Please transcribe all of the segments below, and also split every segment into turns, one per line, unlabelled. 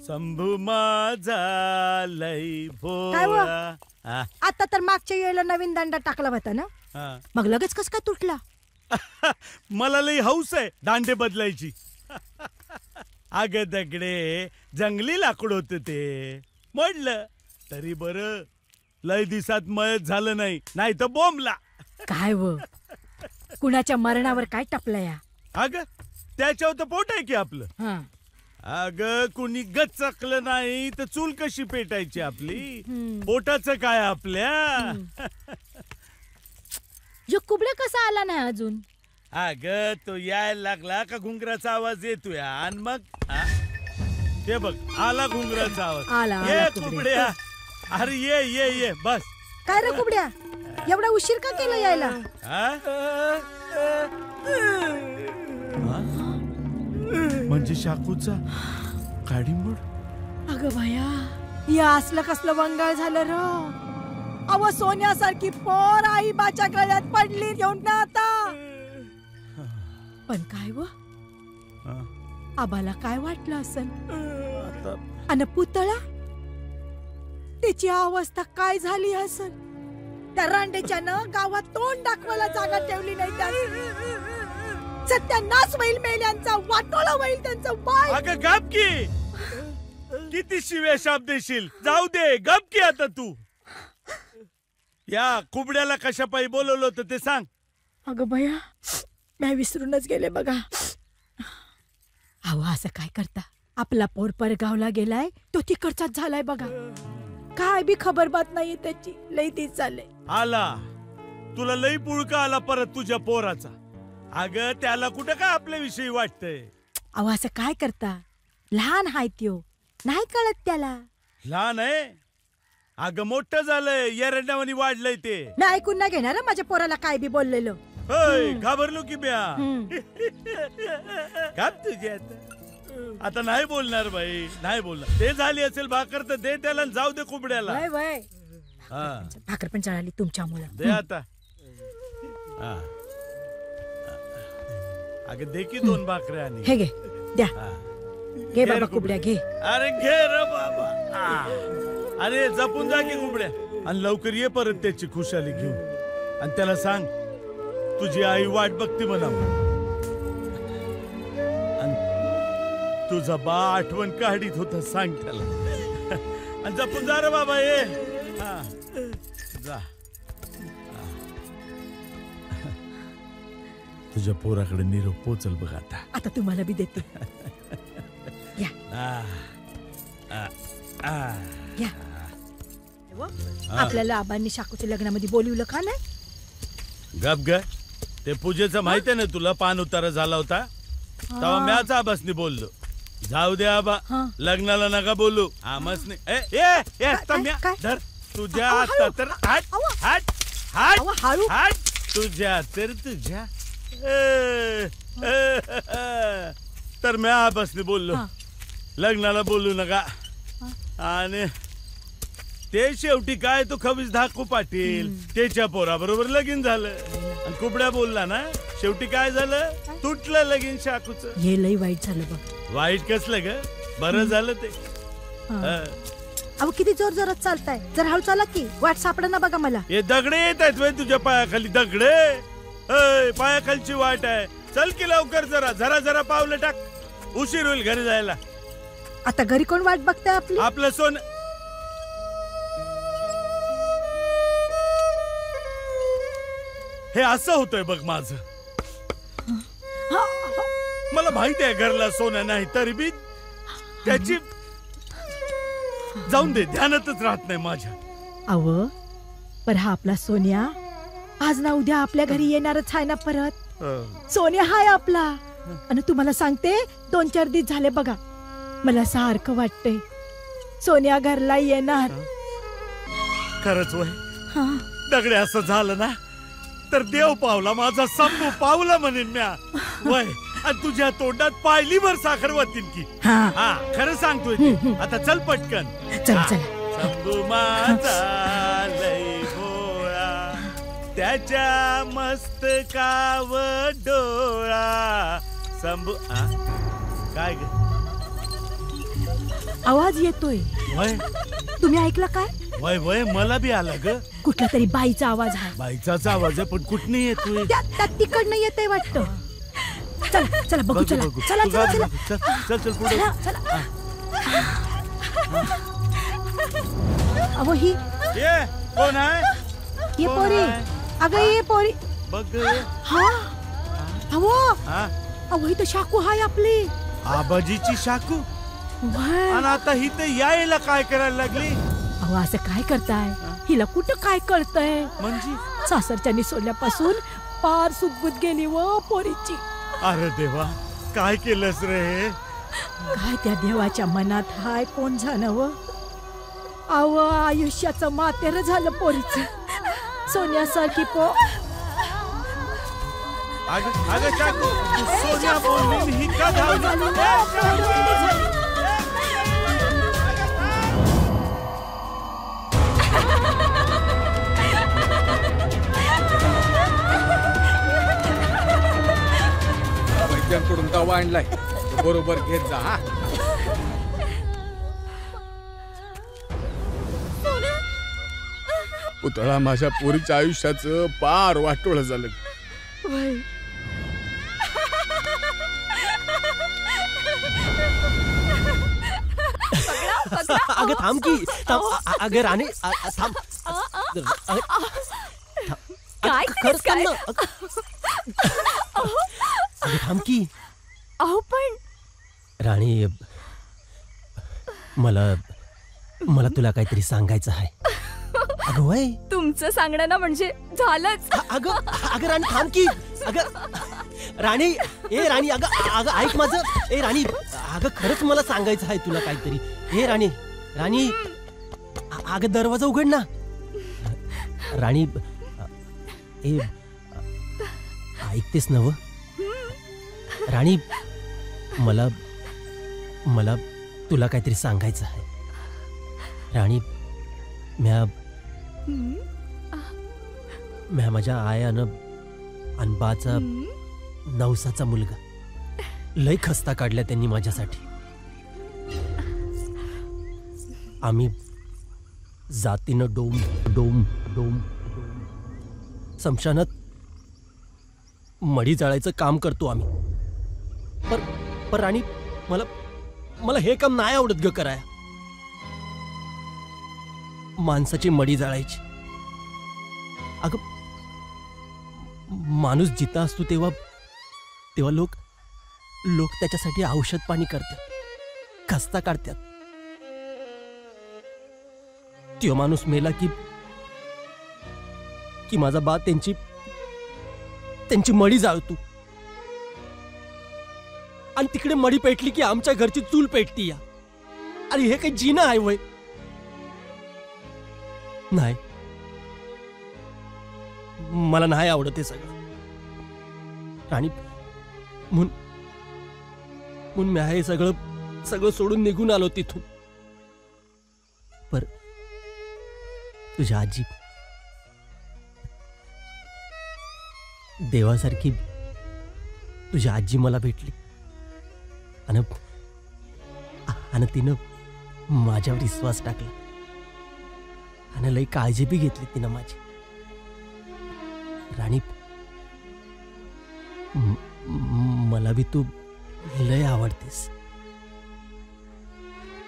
शंभू माझा लय भोळा.
आता तर मागच्या वेळेला नवीन दांडा टाकला होता ना, मग लगेच कस काय तुटला?
मला लई हौस आहे दांडे बदलायची. अग दगडे जंगली लाकूड होत ते, मोडलं तरी बरं लय दिवसात मयत झालं नाही, नाही तर बोंबला.
काय व कुणाच्या मरणावर काय टपलंय?
अग त्याच्यावर तर पोट आहे की आपलं. अग कुणी गचकलं नाही तर चूल कशी पेटायची आपली? पोटाचं काय आपल्या?
कुबड्या कसा आला नाही अजून?
अग तो यायला लागला का घुंगराचा आवाज येतोय आणि मग ते बघ आला घुंगराचा आवाज. ये कुबड्या, अरे ये ये ये बस.
काय रे कुबड्या, एवढा उशीर का केला यायला?
म्हणजे शाकूचा काडीमोड.
अगं भया, या असलं कसलं वंगाळ झालं र. अव सोन्यासारखी पोर आई बाच्या गळ्यात पडली घेऊन ना आता. पण काय व आबाला काय वाटलं असेल? अन पुतळा त्याची अवस्था काय झाली असेल? त्या रांडेच्यानं गावात तोंड दाखवायला जागा ठेवली नाही. त्या सत्यानाश होईल मेल्यांचा, वाटोळा होईल त्यांचं वाय.
अगं गप की, किती शिव्या शाप देशील? जाऊ दे, गप की आता तू. या कुबड्याला कशा पायी बोलवलं होतं ते सांग.
अगं भया, मी विसरूनच गेले बघा. अहो असं काय करता, आपला पोर परगावला गेलाय, तो तिकडचाच झालाय बघा. काय बी खबर बात नाहीये त्याची, लई तीच चालले.
आला तुला लई पुळका आला परत तुझ्या पोराचा. अगं त्याला कुठं काय आपल्याविषयी वाटतंय?
अहो असं काय करता, लहान हाय त्यो, नाही कळत त्याला.
लहान आहे? अगं मोठं झालंय, एरंडावानी वाढलंय ते.
मी ऐकून नाही घेणार माझ्या पोराला काय बी बोललेलो.
घाबरलो की ब्या. काय तुझ्या आता नाही बोलणार बाई, नाही बोलणार. ते झाली असेल भाकर तर दे त्याला, जाऊ दे कुबड्याला.
भाकर पण चढाली तुमच्यामुळे.
दे आता. अगं दे की 2 भाकऱ्या. आणि
हे घे, द्या. घे बाबा कुबड्या घे.
अरे घे रे बाबा. अरे जपून जा की कुबड्या, आणि लवकर ये परत त्याची खुशाली घेऊन. आणि त्याला सांग तुझी आई वाट बघती म्हणाव. तुझा बा आठवण काढीत होता, सांग त्याला. आणि जपून जा रे बाबा. ये जा. तुझ्या पोराकडे निरोप पोचल बघ आता.
आता तुम्हाला बी देते. आपल्याला आबांनी शाकूच्या लग्नामध्ये बोलवलं का नाही?
गप ग, ते पूजेचं माहित आहे ना तुला, पान उतारा झाला होता तेव्हा म्याच आबासनी बोललो. जाऊ दे आबा, लग्नाला नका बोलू. आमच नाही धर तुझ्या आता तर हाट हाट हाट हाट तुझ्या तर तुझ्या तर मी आबासनी बोललो लग्नाला बोलू नका. आणि ते शेवटी काय तो खवीस धाकू पाटील त्याच्या पोराबरोबर लगीन झालं. आणि कुबड्या बोलला ना, शेवटी काय झालं, तुटलं लगीन शाकूच.
हे लई वाईट झालं बघ.
वाईट कसलं ग, बरं झालं ते.
अहो किती जोर जोरात चालताय, जर हळू चाला की, वाट सापडा ना बघा मला.
हे दगडे येत आहेत तुझ्या पायाखाली, दगडे. पायाखालची वाट आहे, चल की लवकर, जरा जरा जरा पावलं टाक, उशीर होईल घरी जायला.
आता घरी कोण वाट बघताय आपली?
आपलं सोन. हे असं होतंय बघ माझं. मला माहिती आहे घरला सोनं नाही, तरी बी त्याची जाऊन दे, ध्यानातच राहत नाही माझ्या.
अव पर हा आपला सोन्या आज ना उद्या आपल्या घरी येणारच आहे ना परत. सोन्या हाय आपला. आणि तुम्हाला सांगते 2-4 दिवस झाले बघा, मला सारखं वाटतंय सोन्या घरला येणार.
खरंच वय दगडे, असं झालं ना तर देव पावला, माझा शंभू पावला म्हणेन म्या. वय आणि तुझ्या तोंडात पायली भर साखर वाटीन की. हा खरं सांगतोय. आता चल पटकन.
चल चल.
शंभू माझा लय भोळा, त्याच्या मस्तकाव डोळा. शंभू काय ग?
आवाज येतोय.
वय
तुम्ही ऐकला काय?
वय वय मला बी आला ग.
कुठला तरी बाईचा आवाज आहे.
बाईचाच आवाज आहे पण कुठनं येतोय?
त्या तिकडनं येतंय वाटतं. चला चला बघू. चला चला
तू
चला
गा-
चला
चल चल पुढे.
चला चला. अहो ही
ये कोण आहे?
ये
कोण
पोरी.
आहे?
अगं ये पोरी.
बघ ग ये.
हा अहो
हा
अहो ही तर शाकू हाय आपली.
आबाजीची शाकू.
व्हय.
आणि आता ही तर यायला काय करायला लागली?
अहो असं काय करताय? हिला कुठं काय कळतंय?
म्हणजे
सासरच्यानी सोडल्यापासून पार सुगबुत गेली व पोरीची.
अरे देवा काय केलंस रे हे?
काय त्या देवाच्या मनात हाय कोण झालं व? अव आयुष्याचं मातेर झालं पोरीचं. सोन्यासारखी
अगं शाकू तू सोन्या बोलली ही का धावली?
वैद्यांकडून दवा आणलाय बरोबर घेत जा. हा पुतळा माझ्या पोरीच्या आयुष्याचं पार वाटोळं झालं.
अगं थांब की थांब. अगं राणे थांब.
काय
खरंच थांब
काय?
ना. अगं थांब की.
अहो पण
राणी मला तुला काहीतरी सांगायचं आहे. अगं वय
तुमचं सांगणं ना म्हणजे झालंच.
अगं राणी थांब की. अगं राणी ए राणी अगं ऐक माझं. ए राणी अगं खरंच मला सांगायचं आहे तुला काहीतरी. ए राणी अगं दरवाजा उघड ना. राणी ए ऐकतेस नव? राणी मला तुला काहीतरी सांगायचं आहे. राणी म्या माझ्या आयानं अनबाचा नवसाचा मुलगा लय खस्ता काढल्या त्यांनी माझ्यासाठी. आम्ही जातीनं डोम डोम डोम समशानात मडी जाळायचं काम करतो आम्ही. पर राणी मला हे काम नाही आवडत ग कराया. माणसाची मडी जाळायची. अगं माणूस जिता असतो तेव्हा लोक त्याच्यासाठी औषध पाणी करतात, खस्ता काढतात. तो माणूस मेला की माझा बा त्यांची मडी जाळतो. आणि तिकडे मडी पेटली की आमच्या घरची चूल पेटती या. आणि हे काही जीणं आहे वय? नाही, मला नाही आवडत हे सगळं. आणि म्हणून मी हे सगळं सोडून निघून आलो तिथून. पर तुझ्या आजी देवासारखी तुझी आजी मला भेटली. आणि तिनं माझ्यावर विश्वास टाकला आणि लई काळजी बी घेतली तिनं माझी. राणी मला बी तू लय आवडतेस.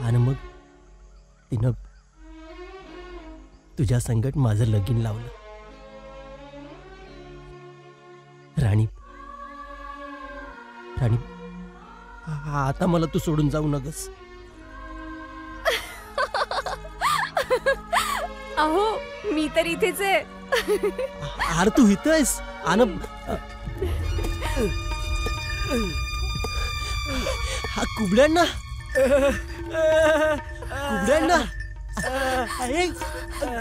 आणि मग तिनं तुझ्या संगत माझं लगीन लावलं. राणी आता मला तू सोडून जाऊ नगस.
अहो मी तर इथेच आहे.
अरे तू इथं आहेस? हा कुबड्यांना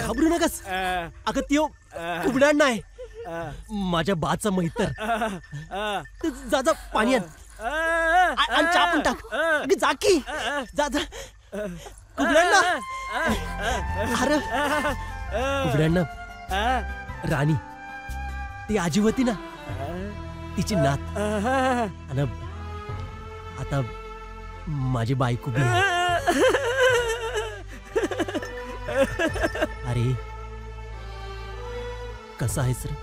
घाबरू नकस. अगं त्यो कुबड्यांना आहे माझ्या बाचा मैतर. जा पाणी आण चहा पण टाक. अगं जा की जा कुबड्यांना. अरे कुबड्यांना राणी ती आजी होती ना, तिची नात. आणि आता माझी बायको बी आहे. अरे कसा आहेस रे?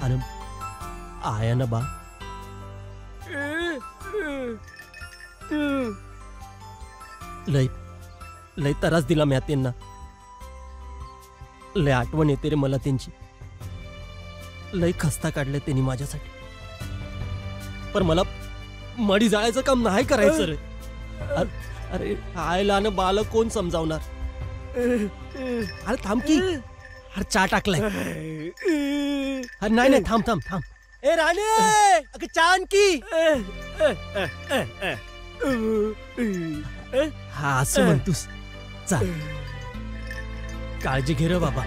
अरे आया ना बा? लय लय त्रास दिला म्या त्यांना. लय आठवण येते रे मला त्यांची. लय खस्ता काढले त्यांनी माझ्यासाठी. पण मला मडी जाळायचं काम नाही करायचं रे. अरे आयला ना बाला कोण समजावणार? अरे थांब की. अरे चहा टाकलाय. अरे नाही नाही थांब थांब थांब. ए राणे अगं चहा आण की. हा असं म्हणतोस. चाल काळजी घे रे बाबा.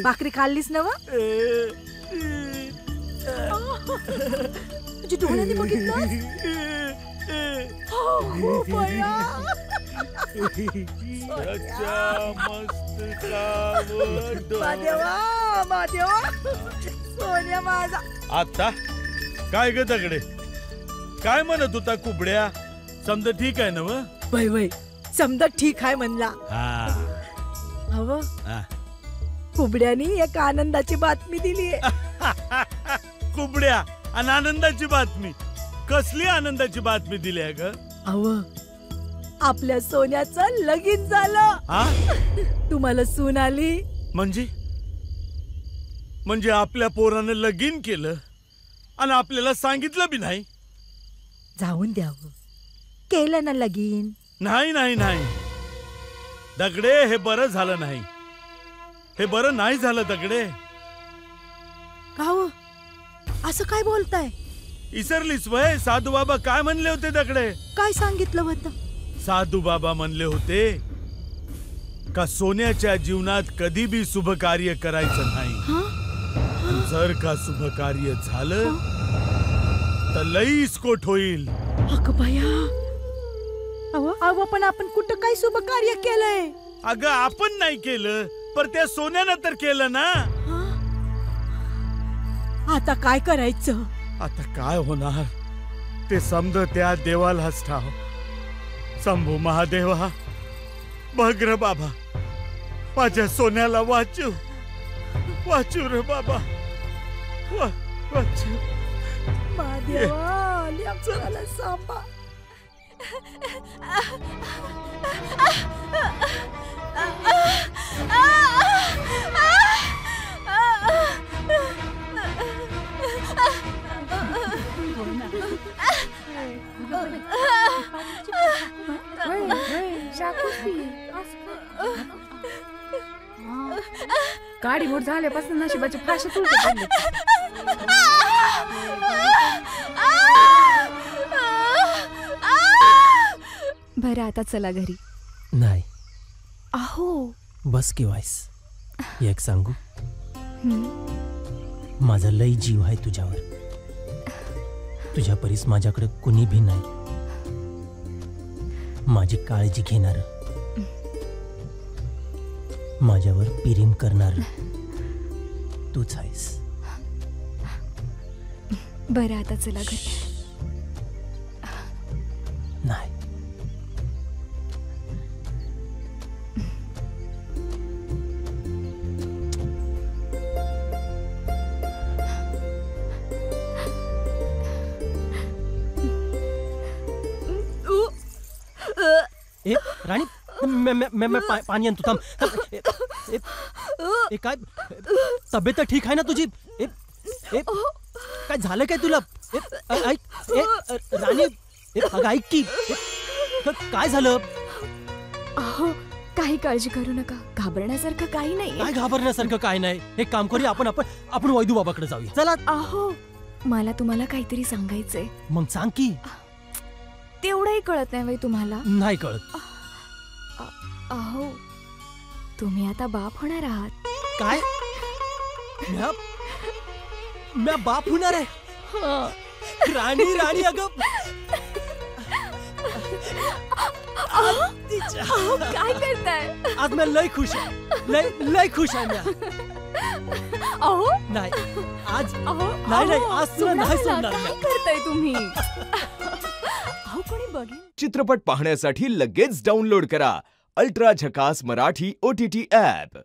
भाकरी खाल्लीस ना? तुझी डोळ्यांनी बघितलं? हो बया. महादेवा महादेवा सोन्या माझा.
आता काय ग दगडे, काय म्हणत होता कुबड्या? समजा ठीक आहे ना?
वय वय समजा ठीक आहे म्हणला.
हा
हवं
हा.
कुबड्यानी एक आनंदाची बातमी दिली.
कुबड्या आणि आनंदाची बातमी? कसली आनंदाची बातमी दिली आहे ग?
अव आपल्या सोन्याचं लगीन झालं.
हा?
तुम्हाला सून आली.
म्हणजे आपल्या पोरानं लगीन केलं आणि आपल्याला सांगितलं बी नाही?
जाऊन द्यावं. केलं ना लगीन.
नाही नाही नाही दगडे, हे बरं झालं नाही. हे बरं नाही झालं दगडे.
का हो असं काय बोलताय?
इसरलीस वय? साधू बाबा काय म्हणले होते दगडे?
काय सांगितलं होतं?
साधू बाबा म्हणले होते का सोन्याच्या जीवनात कधी बी शुभ कार्य करायचं नाही. जर का शुभ कार्य झालं तर लई इस्कोट होईल.
अगं बया. अव पण आपण कुठं काय शुभ कार्य केलंय?
अगं आपण नाही केलं, पर त्या सोन्यानं तर केलं ना.
आता काय करायचं?
आता काय होणार ते समज त्या देवालाच ठाव. शंभू महादेवा, बघ रे बाबा, माझ्या सोन्याला वाचू वाचू रे बाबा, वाचू.
महादेवा लेकराला सांभाळ.
गाडी मोड झाल्यापासून नशिबाची फाशी तुळशी पडली. बरं आता चला घरी.
नाही
अहो
बस की वाईस. एक सांगू, माझा लई जीव आहे तुझ्यावर. तुझ्या परीस माझ्याकडे कुणी भी नाही. माझी काळजी घेणार, माझ्यावर प्रेम करणार तूच आहेस.
बरं आता चला घरी.
नाही ए राणी, पाणी आण तू. थांब. काय तब्येत ठीक आहे ना तुझी? काय झालं काय तुला? ऐक राणी, अगं ऐक की. काय झालं?
अहो काही काळजी करू नका. घाबरण्यासारखं काही नाही.
काय घाबरण्यासारखं काय नाही? एक काम करूया, आपण वैदू बाबाकडे जाऊया. चला.
अहो मला तुम्हाला काहीतरी सांगायचंय.
मग सांग की.
तेवढंही कळत नाही वय तुम्हाला?
नाही कळत.
अहो तुम्ही आता बाप होणार आहात.
काय म्या बाप होणार आहे. राणी राणी अगं
काय करताय?
आज मैं लय खुश आहे. लय खुश आहे म्या.
अहो
नाही आज
अहो
नाही आज तुला नाही
सोडणार.
सोडणार
काय
म्या.
करताय तुम्ही? अहो कोणी बघेल.
चित्रपट पाहण्यासाठी लगेच डाउनलोड करा अल्ट्रा झकास मराठी OTT ऍप.